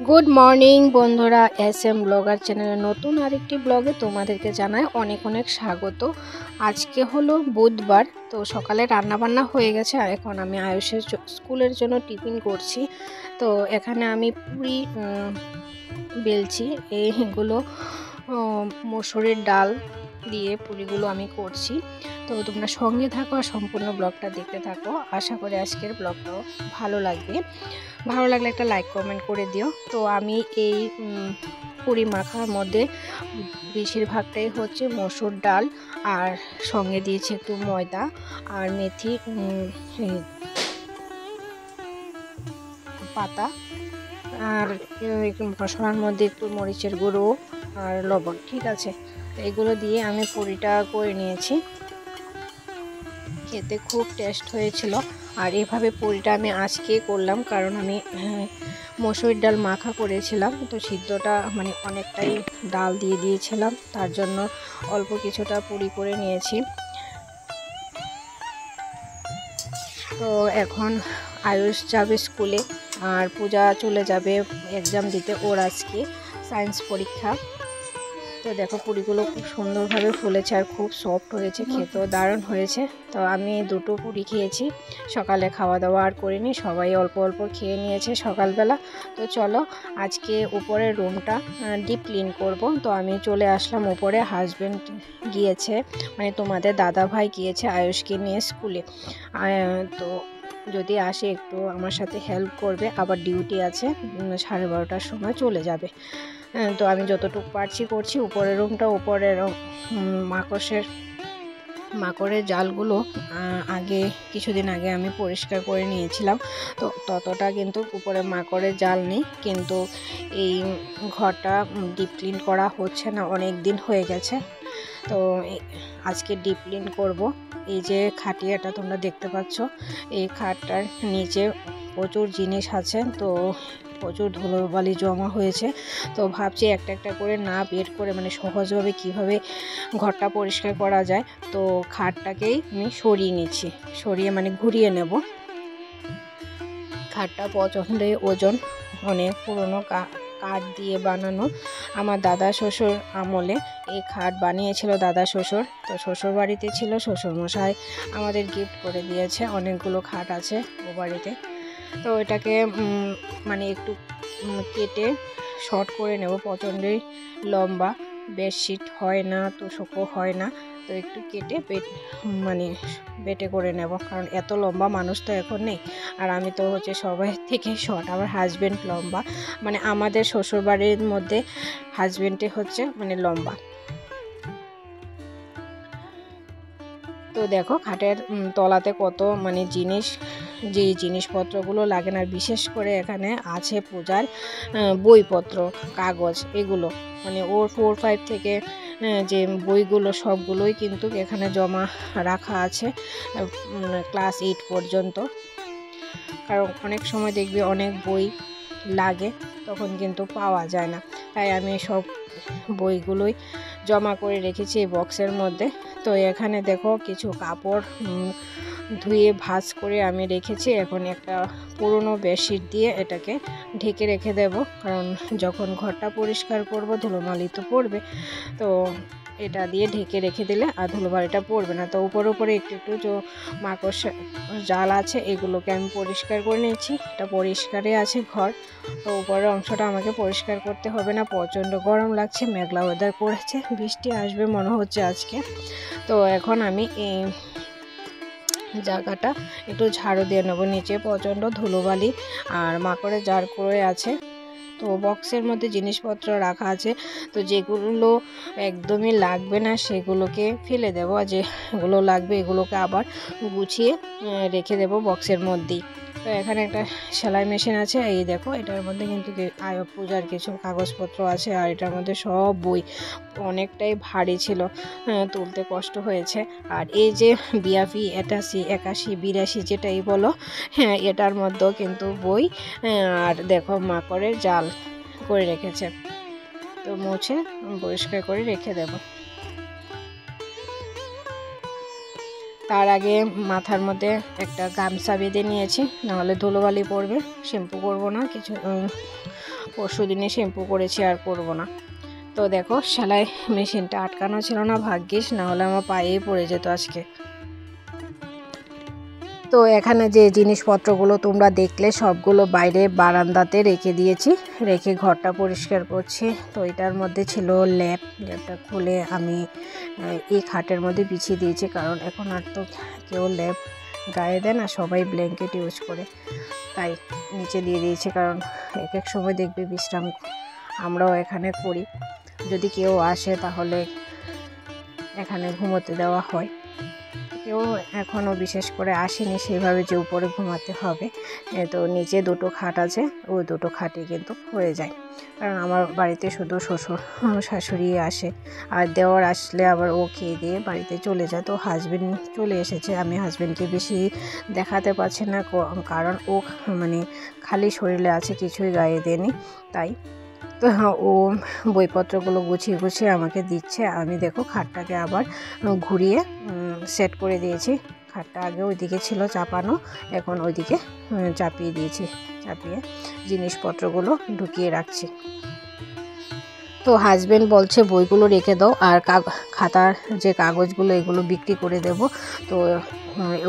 Good morning বন্ধুরা, SM blogger চ্যানেলে নতুন আরেকটি ব্লগে তোমাদেরকে জানাই অনেক অনেক স্বাগত। আজকে হলো বুধবার, তো সকালে রান্নাবান্না হয়ে গেছে আর এখন আমি আয়ুষের স্কুলের জন্য টিফিন করছি। তো এখানে আমি পুরি বেলছি। এইগুলো মসুরের ডাল দিয়ে পুরিগুলো আমি করছি। তো তোমরা সঙ্গে থাকো আর সম্পূর্ণ ব্লগটা দেখতে থাকো। আশা করি আজকের ব্লগটাও ভালো লাগবে। ভালো লাগলে একটা লাইক কমেন্ট করে দিও। তো আমি এই পুরি মাখার মধ্যে বেশিরভাগটাই হচ্ছে মসুর ডাল, আর সঙ্গে দিয়েছি একটু ময়দা আর মেথি পাতা, আর মশলার মধ্যে একটু মরিচের গুঁড়ো আর লবণ। ঠিক আছে, এগুলো দিয়ে আমি পুরিটা করে নিয়েছি। খেতে খুব টেস্ট হয়েছিল। আর এভাবে পুরিটা আমি আজকে করলাম কারণ আমি মসুর ডাল মাখা করেছিলাম, তো সিদ্ধটা মানে অনেকটাই ডাল দিয়ে দিয়েছিলাম, তার জন্য অল্প কিছুটা পুরি করে নিয়েছি। তো এখন আয়ুষ যাবে স্কুলে আর পূজা চলে যাবে এক্সাম দিতে, ওর আজকে সায়েন্স পরীক্ষা। তো দেখো পুরিগুলো খুব সুন্দরভাবে ফুলেছে আর খুব সফট হয়েছে, খেতেও দারুণ হয়েছে। তো আমি দুটো পুরি খেয়েছি, সকালে খাওয়া দাওয়া আর করিনি, সবাই অল্প অল্প খেয়ে নিয়েছে সকালবেলা। তো চলো আজকে উপরের রুমটা ডিপ ক্লিন করব। তো আমি চলে আসলাম উপরে, হাজব্যান্ড গিয়েছে মানে তোমাদের দাদা ভাই গিয়েছে আয়ুষকে নিয়ে স্কুলে। তো যদি আসে একটু আমার সাথে হেল্প করবে, আবার ডিউটি আছে 12:30টার সময় চলে যাবে। তো আমি যতটুকু পারছি করছি। উপরের রুমটা, উপরের মাকড়ের জালগুলো আগে কিছুদিন আগে আমি পরিষ্কার করে নিয়েছিলাম, তো ততটা কিন্তু উপরে মাকড়ের জাল নেই। কিন্তু এই ঘরটা ডিপ ক্লিন করা হচ্ছে না, অনেক দিন হয়ে গেছে। তো আজকে ডিপ ক্লিন করব। এই যে খাটিয়াটা তোমরা দেখতে পাচ্ছ, এই খাটটার নিচে প্রচুর জিনিস আছে, তো প্রচুর ধুলোবালি জমা হয়েছে। তো ভাবছি একটা একটা করে না বের করে মানে সহজভাবে কিভাবে ঘরটা পরিষ্কার করা যায়। তো খাটটাকেই আমি সরিয়ে নিচ্ছি, সরিয়ে মানে ঘুরিয়ে নেব। খাটটা প্রচণ্ডই ওজন, অনেক পুরনো কাঠ দিয়ে বানানো। আমার দাদা শ্বশুর আমলে এই খাট বানিয়েছিল দাদা শ্বশুর। তো শ্বশুর বাড়িতে ছিল, শ্বশুরমশাই আমাদের গিফট করে দিয়েছে। অনেকগুলো খাট আছে ও বাড়িতে। তো এটাকে মানে একটু কেটে শর্ট করে নেব। প্রচণ্ডই লম্বা, বেডশিট হয় না, তোষকও হয় না। তো একটু কেটে মানে বেটে করে নেব, কারণ এত লম্বা মানুষ তো এখন নেই। আর আমি তো হচ্ছে সবাই থেকে শর্ট, আমার হাজব্যান্ড লম্বা, মানে আমাদের শ্বশুরবাড়ির মধ্যে হাজব্যান্ডে হচ্ছে মানে লম্বা। তো দেখো খাটের তলাতে কত মানে জিনিস, যে জিনিসপত্রগুলো লাগে না, বিশেষ করে এখানে আছে পূজার বইপত্র, কাগজ, এগুলো মানে ওর 4-5 থেকে যে বইগুলো সবগুলোই কিন্তু এখানে জমা রাখা আছে ক্লাস 8 পর্যন্ত। কারণ অনেক সময় দেখবি অনেক বই লাগে, তখন কিন্তু পাওয়া যায় না, তাই আমি সব বইগুলোই জমা করে রেখেছি এই বক্সের মধ্যে। তো এখানে দেখো কিছু কাপড় ধুয়ে ভাঁজ করে আমি রেখেছি। এখন একটা পুরনো বেডশিট দিয়ে এটাকে ঢেকে রেখে দেব, কারণ যখন ঘরটা পরিষ্কার করব ধুলোমালি তো পড়বে। তো এটা দিয়ে ঢেকে রেখে দিলে আর ধুলোবালিটা পড়বে না। তো উপরে উপরে একটু একটু যে মাকড় জাল আছে এগুলোকে আমি পরিষ্কার করে নিয়েছি। এটা পরিষ্কারই আছে ঘর। তো উপরের অংশটা আমাকে পরিষ্কার করতে হবে না, প্রচণ্ড গরম লাগছে, মেঘলা ওয়েদার করেছে, বৃষ্টি আসবে মনে হচ্ছে আজকে। তো এখন আমি এই জায়গাটা একটু ঝাড়ু দিয়ে নেবো। নিচে প্রচণ্ড ধুলোবালি আর মাকড়ের জার করে আছে। তো বক্সের মধ্যে জিনিসপত্র রাখা আছে, তো যেগুলো একদমই লাগবে না সেগুলোকে ফেলে দেবো, আর যেগুলো লাগবে এগুলোকে আবার গুছিয়ে রেখে দেবো বক্সের মধ্যেই। তো এখানে একটা সেলাই মেশিন আছে, এই দেখো এটার মধ্যে কিন্তু পূজার কিছু কাগজপত্র আছে, আর এটার মধ্যে সব বই, অনেকটাই ভারী ছিল, তুলতে কষ্ট হয়েছে। আর এই যে বিয়াপি 81, 81, 82 যেটাই বলো, হ্যাঁ এটার মধ্যেও কিন্তু বই, আর দেখো মাকড়ের জাল করে রেখেছে। তো মুছে পরিষ্কার করে রেখে দেব। তার আগে মাথার মধ্যে একটা গামছা বেঁধে নিয়েছি, নাহলে ধুলোবালি পড়বে। শ্যাম্পু করব না, কিছু পরশু দিনে শ্যাম্পু করেছি, আর করব না। তো দেখো সেলাই মেশিনটা আটকানো ছিল না, ভাগ্যিস, না হলে আমার পায়েই পড়ে যেত আজকে। তো এখানে যে জিনিসপত্রগুলো তোমরা দেখলে সবগুলো বাইরে বারান্দাতে রেখে দিয়েছি, রেখে ঘরটা পরিষ্কার করছি। তো এটার মধ্যে ছিল ল্যাপটা খুলে আমি এই খাটের মধ্যে বিছিয়ে দিয়েছি, কারণ এখন আর তো কেউ ল্যাপ গায়ে দেয় না, সবাই ব্ল্যাঙ্কেট ইউজ করে, তাই নিচে দিয়ে দিয়েছি। কারণ এক এক সময় দেখবে বিশ্রাম আমরাও এখানে করি, যদি কেউ আসে তাহলে এখানে ঘুমোতে দেওয়া হয়। কেউ এখনও বিশেষ করে আসেনি সেভাবে যে উপরে ঘুমাতে হবে। তো নিচে দুটো খাট আছে, ওই দুটো খাটে কিন্তু হয়ে যায়, কারণ আমার বাড়িতে শুধু শ্বশুর শাশুড়ি আসে, আর দেওয়ার আসলে আবার ও খেয়ে দিয়ে বাড়িতে চলে যায়। তো হাজবেন্ড চলে এসেছে, আমি হাজবেন্ডকে বেশি দেখাতে পারছি না, কারণ ও মানে খালি শরীরে আছে, কিছুই গায়ে দেয়নি, তাই। তো ও বইপত্রগুলো গুছিয়ে গুছিয়ে আমাকে দিচ্ছে। আমি দেখো খাটটাকে আবার ঘুরিয়ে সেট করে দিয়েছি। খাটটা আগে ওইদিকে ছিল চাপানো, এখন ওইদিকে চাপিয়ে দিয়েছি, চাপিয়ে জিনিসপত্রগুলো ঢুকিয়ে রাখছি। তো হাজবেন্ড বলছে বইগুলো রেখে দাও, আর খাতার যে কাগজগুলো এগুলো বিক্রি করে দেব। তো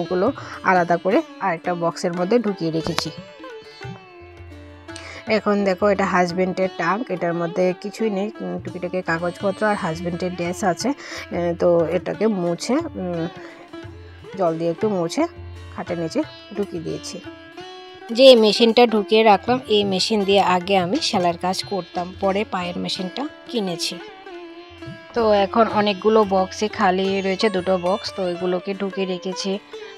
ওগুলো আলাদা করে আরেকটা বক্সের মধ্যে ঢুকিয়ে রেখেছি। এখন দেখো এটা হাজবেন্ডের টাঙ্ক, এটার মধ্যে কিছুই নেই, টুকিটাকি কাগজপত্র আর হাজবেন্ডের ড্রেস আছে। তো এটাকে মুছে জল দিয়ে একটু মুছে খাটের নিচে ঢুকিয়ে দিয়েছি। যে মেশিনটা ঢুকিয়ে রাখলাম, এই মেশিন দিয়ে আগে আমি সেলাইয়ের কাজ করতাম, পরে পায়ের মেশিনটা কিনেছি। তো এখন অনেকগুলো বক্সে খালি রয়েছে, দুটো বক্স, তো এগুলোকে ঢুকিয়ে রেখেছি,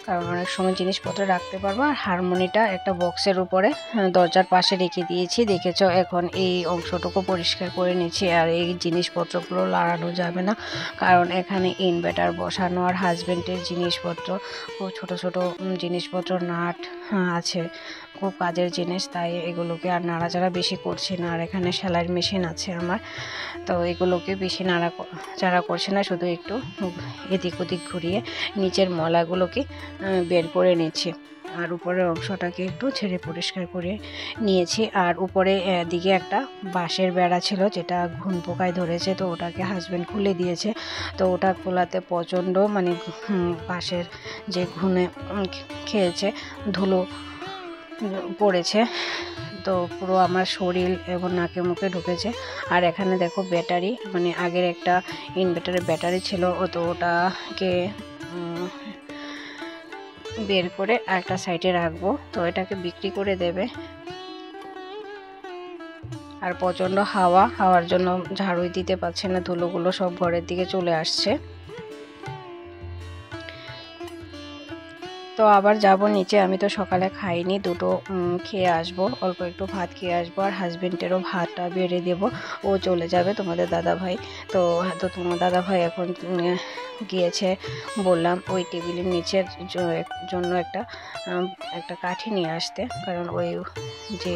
কারণ অনেক সময় জিনিসপত্র রাখতে পারবো। আর হারমোনিটা একটা বক্সের উপরে দরজার পাশে রেখে দিয়েছি, দেখেছো। এখন এই অংশটুকু পরিষ্কার করে নিচ্ছি, আর এই জিনিসপত্রগুলো লাড়ানো যাবে না, কারণ এখানে ইনভার্টার বসানো, আর হাজবেন্ডের জিনিসপত্র, খুব ছোটো ছোটো জিনিসপত্র, নাট আছে, খুব কাজের জিনিস, তাই এগুলোকে আর নাড়াচাড়া বেশি করছি না। আর এখানে সেলাইয়ের মেশিন আছে আমার, তো এগুলোকে বেশি নাড়াচাড়া করছি না, শুধু একটু এদিক ওদিক ঘুরিয়ে নিচের ময়লাগুলোকে বের করে নিচ্ছি। আর উপরের অংশটাকে একটু ছেড়ে পরিষ্কার করে নিয়েছি। আর উপরে দিকে একটা বাঁশের বেড়া ছিল, যেটা ঘুন পোকায় ধরেছে, তো ওটাকে হাজবেন্ড খুলে দিয়েছে। তো ওটা খোলাতে প্রচণ্ড মানে বাঁশের যে ঘুনে খেয়েছে, ধুলো পড়েছে, তো পুরো আমার শরীর এবং নাকে মুখে ঢুকেছে। আর এখানে দেখো ব্যাটারি, মানে আগের একটা ইনভার্টারের ব্যাটারি ছিল, তো ওটাকে বের করে একটা সাইডে রাখবো, তো এটাকে বিক্রি করে দেবে। আর প্রচণ্ড হাওয়ার জন্য ঝাড়ুই দিতে পারছে না, ধুলোগুলো সব ঘরের দিকে চলে আসছে। তো আবার যাব নিচে, আমি তো সকালে খাইনি, দুটো খেয়ে আসবো, অল্প একটু ভাত খেয়ে আসবো। আর হাজবেন্ডেরও ভাতটা বেড়ে দেবো, ও চলে যাবে তোমাদের দাদাভাই। তো তোমার দাদাভাই এখন গিয়েছে, বললাম ওই টেবিলের নিচের জন্য একটা কাঠি নিয়ে আসতে, কারণ ওই যে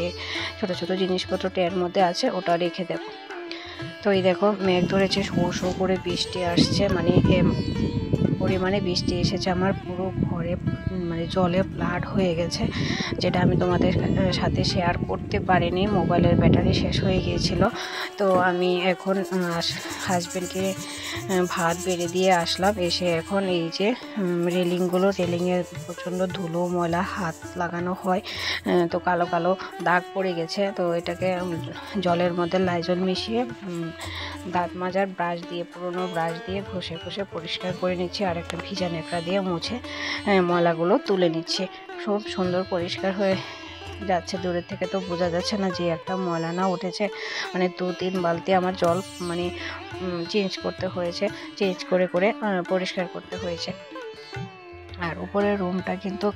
ছোট ছোট জিনিসপত্র ট্রের মধ্যে আছে ওটা রেখে দেবো। তো এই দেখো মেঘ ধরেছে, শো করে বৃষ্টি আসছে, মানে পরিমাণে বৃষ্টি এসেছে, আমার পুরো ঘরে মানে জলে ফ্লাড হয়ে গেছে, যেটা আমি তোমাদের সাথে শেয়ার করতে পারিনি, মোবাইলের ব্যাটারি শেষ হয়ে গিয়েছিল। তো আমি এখন হাজবেন্ডকে ভাত বেড়ে দিয়ে আসলাম, এসে এখন এই যে রেলিংয়ের প্রচণ্ড ধুলো ময়লা, হাত লাগানো হয় তো কালো কালো দাগ পড়ে গেছে। তো এটাকে জলের মধ্যে লাইজল মিশিয়ে দাঁত মাজার ব্রাশ দিয়ে, পুরনো ব্রাশ দিয়ে ঘষে ঘষে পরিষ্কার করে নিচ্ছি, আর একটা ভিজা ন্যাকড়া দিয়ে মুছে ময়লাগুলো তুলে নিচ্ছি। খুব সুন্দর পরিষ্কার হয়ে যাচ্ছে, দূরের থেকে তো বোঝা যাচ্ছে না যে একটা ময়লা না উঠেছে। মানে 2-3 বালতি আমার জল মানে চেঞ্জ করতে হয়েছে, চেঞ্জ করে করে পরিষ্কার করতে হয়েছে। আর উপরের রুমটা কিন্তু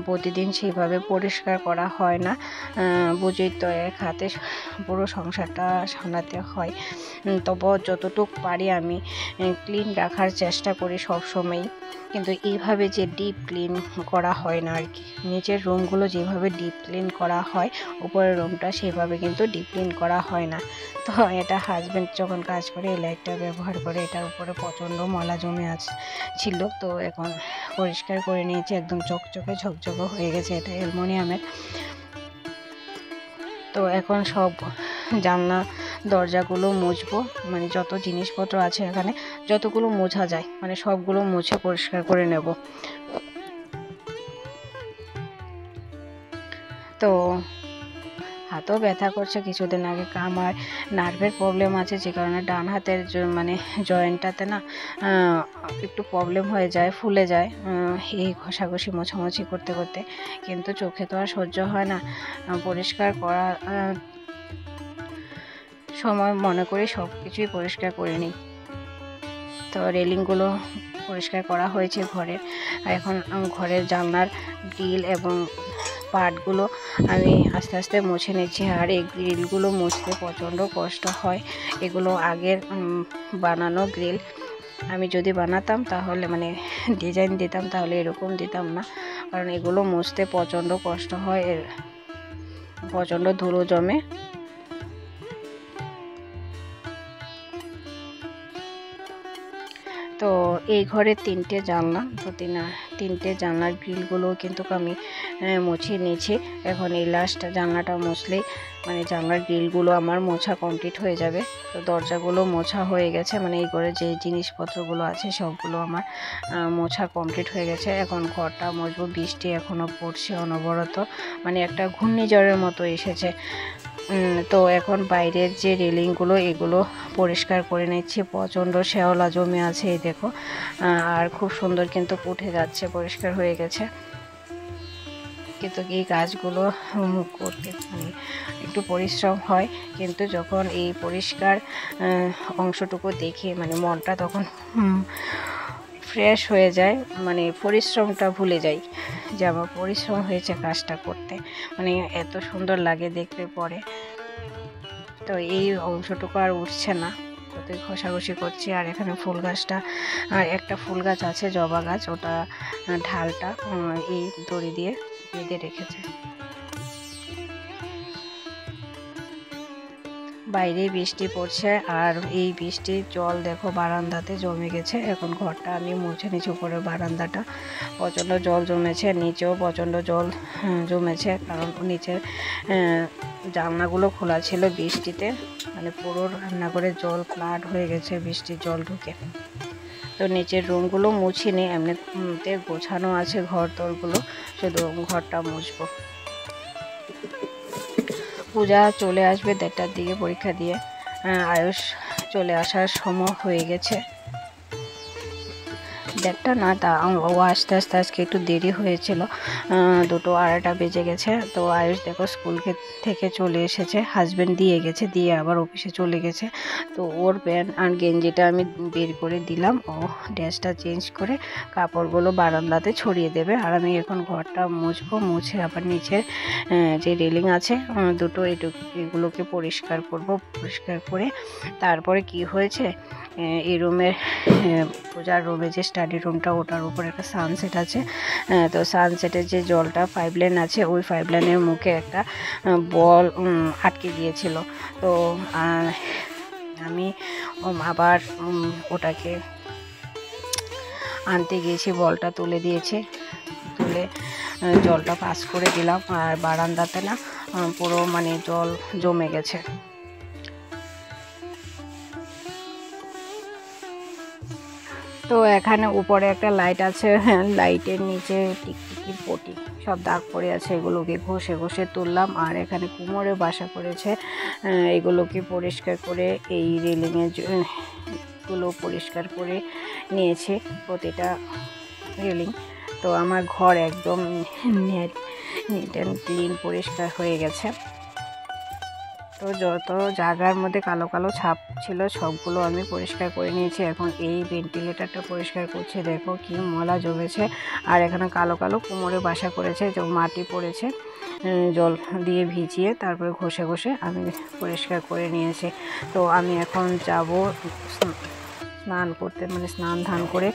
প্রতিদিন সেইভাবে পরিষ্কার করা হয় না, বুঝেই তো, এক হাতে পুরো সংসারটা সামলাতে হয়। তবুও যতটুকু পারি আমি ক্লিন রাখার চেষ্টা করি সব সময়, কিন্তু এইভাবে যে ডিপ ক্লিন করা হয় না আর কি। নিচের রুমগুলো যেভাবে ডিপ ক্লিন করা হয়, উপরের রুমটা সেভাবে কিন্তু ডিপ ক্লিন করা হয় না। তো এটা হাজব্যান্ড যখন কাজ করে এই লাইটটা ব্যবহার করে, এটার উপরে প্রচণ্ড ময়লা জমে ছিল, তো এখন পরিষ্কার করে নিয়েছি, একদম চকচকে ঝকঝকে হয়ে গেছে। এটা অ্যালুমিনিয়ামের। তো তো এখন সব জানলা দরজাগুলো মুছবো, মানে যত জিনিসপত্র আছে এখানে যতগুলো মোছা যায় মানে সবগুলো মুছে পরিষ্কার করে নেব। তো হাতও ব্যথা করছে কিছুদিন আগে, আমার নার্ভের প্রবলেম আছে যে কারণে ডান হাতের মানে জয়েন্টটাতে না একটু প্রবলেম হয়ে যায়, ফুলে যায় এই ঘষাঘষি মোছামুছি করতে করতে। কিন্তু চোখে তো আর সহ্য হয় না, পরিষ্কার করা সময় মনে করি সব কিছুই পরিষ্কার করে নিই। তো রেলিংগুলো পরিষ্কার করা হয়েছে ঘরের, এখন ঘরের জানলার গ্রিল এবং পার্টগুলো আমি আস্তে আস্তে মুছে নিচ্ছি। আর এই গ্রিলগুলো মুছতে প্রচণ্ড কষ্ট হয়, এগুলো আগের বানানো গ্রিল। আমি যদি বানাতাম তাহলে মানে ডিজাইন দিতাম তাহলে এরকম দিতাম না, কারণ এগুলো মুছতে প্রচণ্ড কষ্ট হয়, এর প্রচণ্ড ধুলো জমে। তো এই ঘরে 3টে জানলা, তো তিনটে জানলার গ্রিলগুলো কিন্তু আমি মুছিয়ে নিয়েছি। এখন এই লাস্ট জানলাটা মুছলেই মানে জানলার গ্রিলগুলো আমার মোছা কমপ্লিট হয়ে যাবে। তো দরজাগুলো মোছা হয়ে গেছে, মানে এই ঘরে যে জিনিসপত্রগুলো আছে সবগুলো আমার মোছা কমপ্লিট হয়ে গেছে। এখন ঘরটা মুছবো, বৃষ্টি এখনও পড়ছে অনবরত, মানে একটা ঘূর্ণিঝড়ের মতো এসেছে। তো এখন বাইরের যে রেলিংগুলো এগুলো পরিষ্কার করে নিচ্ছি, প্রচণ্ড শ্যাওলা জমে আছে এই দেখো, আর খুব সুন্দর কিন্তু উঠে যাচ্ছে, পরিষ্কার হয়ে গেছে। কিন্তু এই কাজগুলো করতে মানে একটু পরিশ্রম হয়, কিন্তু যখন এই পরিষ্কার অংশটুকু দেখি মানে মনটা তখন ফ্রেশ হয়ে যায়, মানে পরিশ্রমটা ভুলে যাই যে আমার পরিশ্রম হয়েছে কাজটা করতে, মানে এত সুন্দর লাগে দেখতে পরে। তো এই অংশটুকু আর উঠছে না, যতই ঘষাঘষি করছি। আর এখানে ফুল গাছটা, আর একটা ফুল গাছ আছে জবা গাছ, ওটা ঢালটা এই দড়ি দিয়ে বেঁধে রেখেছে। বাইরে বৃষ্টি পড়ছে, আর এই বৃষ্টির জল দেখো বারান্দাতে জমে গেছে। এখন ঘরটা আমি মুছে নিচু করে, বারান্দাটা প্রচণ্ড জল জমেছে, নিচেও প্রচণ্ড জল জমেছে, কারণ নিচের জানলাগুলো খোলা ছিল বৃষ্টিতে, মানে পুরো রান্নাঘরে জল ফ্লাড হয়ে গেছে বৃষ্টির জল ঢুকে। তো নিচের রুমগুলো মুছিনি, এমনিতে গোছানো আছে ঘর দরগুলো, শুধু ঘরটা মুছবো। পূজা চলে আসবে 1:30টার দিকে পরীক্ষা দিয়ে, আয়ুষ চলে আসার সময় হয়ে গেছে। 1:30টা না, তা ও আস্তে আস্তে আজকে একটু দেরি হয়েছিল, 2টো 2:30টা বেজে গেছে। তো আয়ুষ দেখো স্কুল থেকে চলে এসেছে, হাজব্যান্ড দিয়ে গেছে, দিয়ে আবার অফিসে চলে গেছে। তো ওর প্যান্ট আর গেঞ্জিটা আমি বের করে দিলাম, ও ড্রেসটা চেঞ্জ করে কাপড়গুলো বারান্দাতে ছড়িয়ে দেবে। আর আমি এখন ঘরটা মুছবো, মুছে আবার নিচের যে রেলিং আছে 2টো এগুলোকে পরিষ্কার করব। পরিষ্কার করে তারপরে কি হয়েছে, এই রুমের পূজার রুমে যে স্টাডি রুমটা, ওটার উপর একটা সানসেট আছে। তো সানসেটের যে জলটা পাইপলাইন আছে, ওই পাইপলাইনের মুখে একটা বল আটকে গিয়েছিল। তো আমি আবার ওটাকে আনতে গিয়েছি, বলটা তুলে দিয়েছি, তুলে জলটা পাস করে দিলাম। আর বারান্দাতে না পুরো মানে জল জমে গেছে। তো এখানে উপরে একটা লাইট আছে, লাইটের নিচে টিকটিকির পটি সব দাগ পড়ে আছে, এগুলোকে ঘষে ঘষে তুললাম। আর এখানে কুমোরে বাসা করেছে, এগুলোকে পরিষ্কার করে এই রেলিংয়ের গুলো পরিষ্কার করে নিয়েছে প্রতিটা রেলিং। তো আমার ঘর একদম নিট অ্যান্ড ক্লিন পরিষ্কার হয়ে গেছে। তো যত জায়গার মধ্যে কালো কালো ছাপ ছিল সবগুলো আমি পরিষ্কার করে নিয়েছি। এখন এই ভেন্টিলেটারটা পরিষ্কার করছি, দেখো কি ময়লা জমেছে। আর এখানে কালো কালো কুমোরে বাসা করেছে, যে মাটি পড়েছে, জল দিয়ে ভিজিয়ে তারপরে ঘষে ঘষে আমি পরিষ্কার করে নিয়েছি। তো আমি এখন যাব স্নান করতে, মানে স্নান ধান করে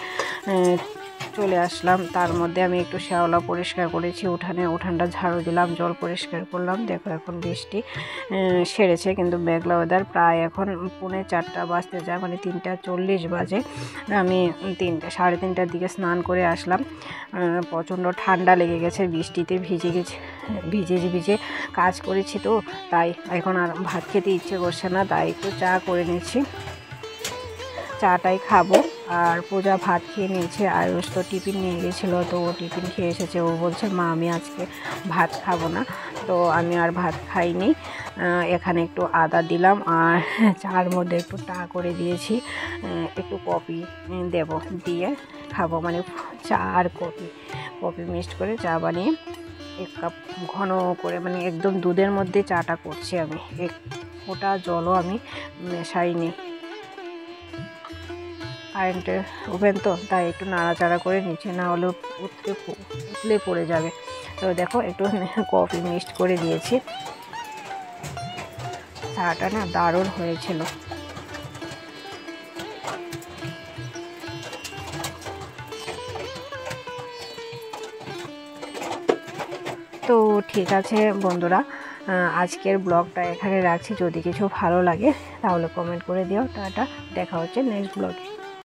চলে আসলাম। তার মধ্যে আমি একটু শ্যাওলা পরিষ্কার করেছি, উঠানটা ঝাড়ু দিলাম, জল পরিষ্কার করলাম। দেখো এখন বৃষ্টি সেরেছে, কিন্তু মেঘলা ওয়েদার। প্রায় এখন 3:45 বাজতে যায়, মানে 3:40 বাজে। আমি 3:30টার দিকে স্নান করে আসলাম। প্রচণ্ড ঠান্ডা লেগে গেছে, বৃষ্টিতে ভিজে কাজ করেছি, তো তাই এখন আর ভাত খেতে ইচ্ছে করছে না, তাই একটু চা করে নিচ্ছি, চাটাই খাবো। আর পূজা ভাত খেয়ে নিয়েছে, আয়ুষ তো টিফিন নিয়ে গেছিলো, তো ও টিফিন খেয়ে এসেছে। ও বলছে মা আমি আজকে ভাত খাবো না, তো আমি আর ভাত খাইনি। এখানে একটু আদা দিলাম আর চার মধ্যে একটু টা করে দিয়েছি, একটু কফি দেব, দিয়ে খাবো, মানে চা আর কফি মিক্সড করে চা বানিয়ে 1 কাপ ঘন করে, মানে একদম দুধের মধ্যে চাটা করছি আমি, এক ফোঁটা জলও আমি মেশাইনি। কারেন্টের ওভেন তো, তাই একটু নাড়াচাড়া করে নিচে, না হলে উতলে পড়ে যাবে। তো দেখো একটু কফি মিক্সড করে দিয়েছি, চাটা না দারুণ হয়েছিল। তো ঠিক আছে বন্ধুরা, আজকের ব্লগটা এখানে রাখছি। যদি কিছু ভালো লাগে তাহলে কমেন্ট করে দিও। টাটা, দেখা হচ্ছে নেক্সট ব্লগে।